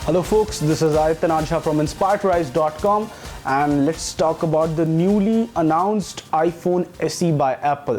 Hello folks, this is Aditya from inspiredtorise.com and let's talk about the newly announced iPhone SE by Apple.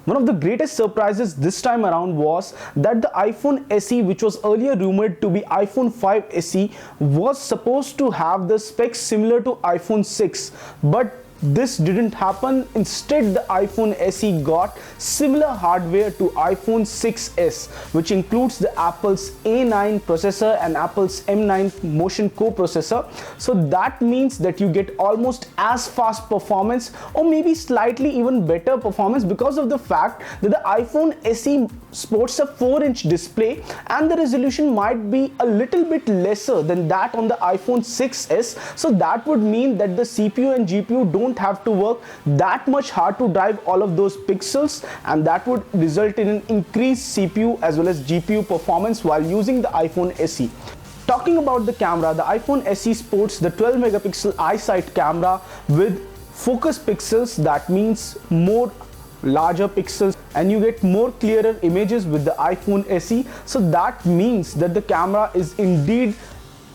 One of the greatest surprises this time around was that the iPhone SE, which was earlier rumored to be iPhone 5 SE, was supposed to have the specs similar to iPhone 6, but this didn't happen. Instead, the iPhone SE got similar hardware to iPhone 6s, which includes the Apple's A9 processor and Apple's M9 Motion coprocessor. So that means that you get almost as fast performance, or maybe slightly even better performance, because of the fact that the iPhone SE sports a 4-inch display and the resolution might be a little bit lesser than that on the iPhone 6s. So that would mean that the CPU and GPU don't have to work that much hard to drive all of those pixels, and that would result in an increased CPU as well as GPU performance while using the iPhone SE. Talking about the camera, the iPhone SE sports the 12 megapixel iSight camera with focus pixels. That means more larger pixels and you get more clearer images with the iPhone SE. So that means that the camera is indeed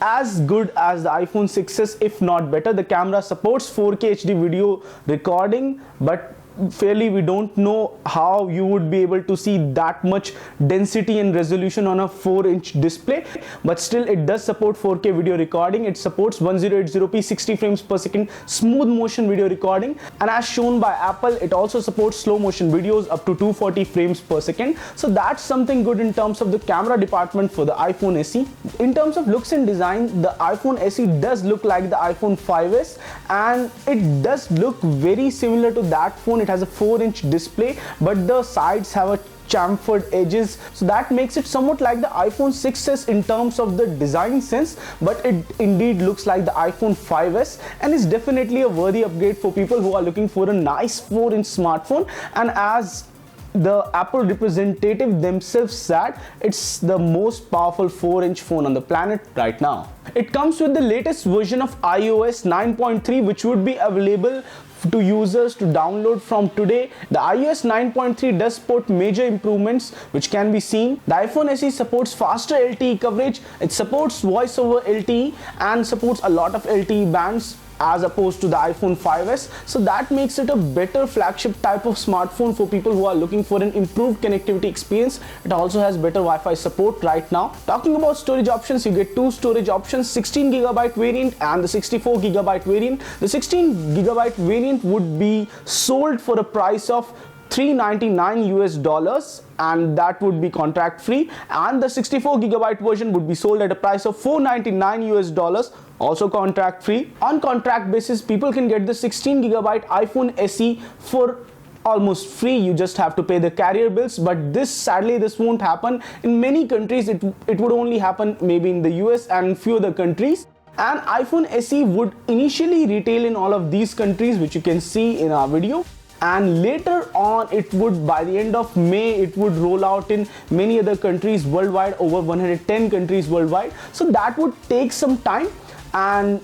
as good as the iPhone 6s, if not better. The camera supports 4K HD video recording, but fairly we don't know how you would be able to see that much density and resolution on a 4-inch display, but still it does support 4K video recording. It supports 1080p 60 frames per second smooth motion video recording, and as shown by Apple, it also supports slow motion videos up to 240 frames per second. So that's something good in terms of the camera department for the iPhone SE. In terms of looks and design, the iPhone SE does look like the iPhone 5s, and it does look very similar to that phone. It has a 4-inch display, but the sides have a chamfered edges, so that makes it somewhat like the iPhone 6s in terms of the design sense, but it indeed looks like the iPhone 5s and is definitely a worthy upgrade for people who are looking for a nice 4-inch smartphone. And as the Apple representative themselves said, it's the most powerful 4-inch phone on the planet right now. It comes with the latest version of iOS 9.3, which would be available to users to download from today. The iOS 9.3 does support major improvements which can be seen. The iPhone SE supports faster LTE coverage, it supports voice over LTE and supports a lot of LTE bands as opposed to the iPhone 5s. So that makes it a better flagship type of smartphone for people who are looking for an improved connectivity experience. It also has better Wi-Fi support right now. Talking about storage options, you get two storage options, 16GB variant and the 64GB variant. The 16GB variant would be sold for a price of $399 and that would be contract free, and the 64GB version would be sold at a price of $499, also contract free. On contract basis, people can get the 16GB iPhone SE for almost free. You just have to pay the carrier bills, but sadly this won't happen in many countries. It would only happen maybe in the US and few other countries. And iPhone SE would initially retail in all of these countries, which you can see in our video, and later on it would, by the end of May, it would roll out in many other countries worldwide, over 110 countries worldwide. So that would take some time. And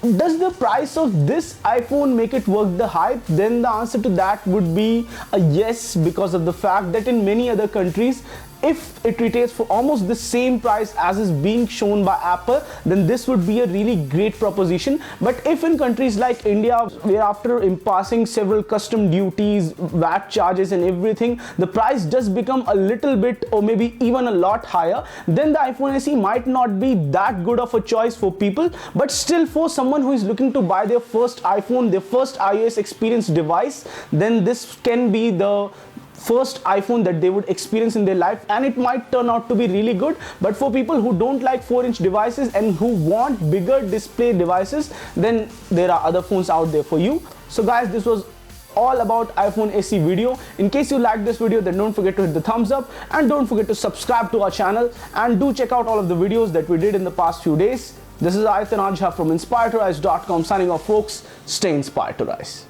does the price of this iPhone make it worth the hype? Then the answer to that would be a yes, because of the fact that in many other countries, if it retails for almost the same price as is being shown by Apple, then this would be a really great proposition. But if in countries like India, where after imposing several custom duties, VAT charges and everything, the price does become a little bit or maybe even a lot higher, then the iPhone SE might not be that good of a choice for people. But still, for someone who is looking to buy their first iPhone, their first iOS experience device, then this can be the first iPhone that they would experience in their life, and it might turn out to be really good. But for people who don't like 4-inch devices and who want bigger display devices, then there are other phones out there for you. So guys, this was all about iPhone SE video. In case you liked this video, then don't forget to hit the thumbs up and don't forget to subscribe to our channel, and do check out all of the videos that we did in the past few days. This is Aditya from inspiredtorise.com signing off folks. Stay inspired to rise.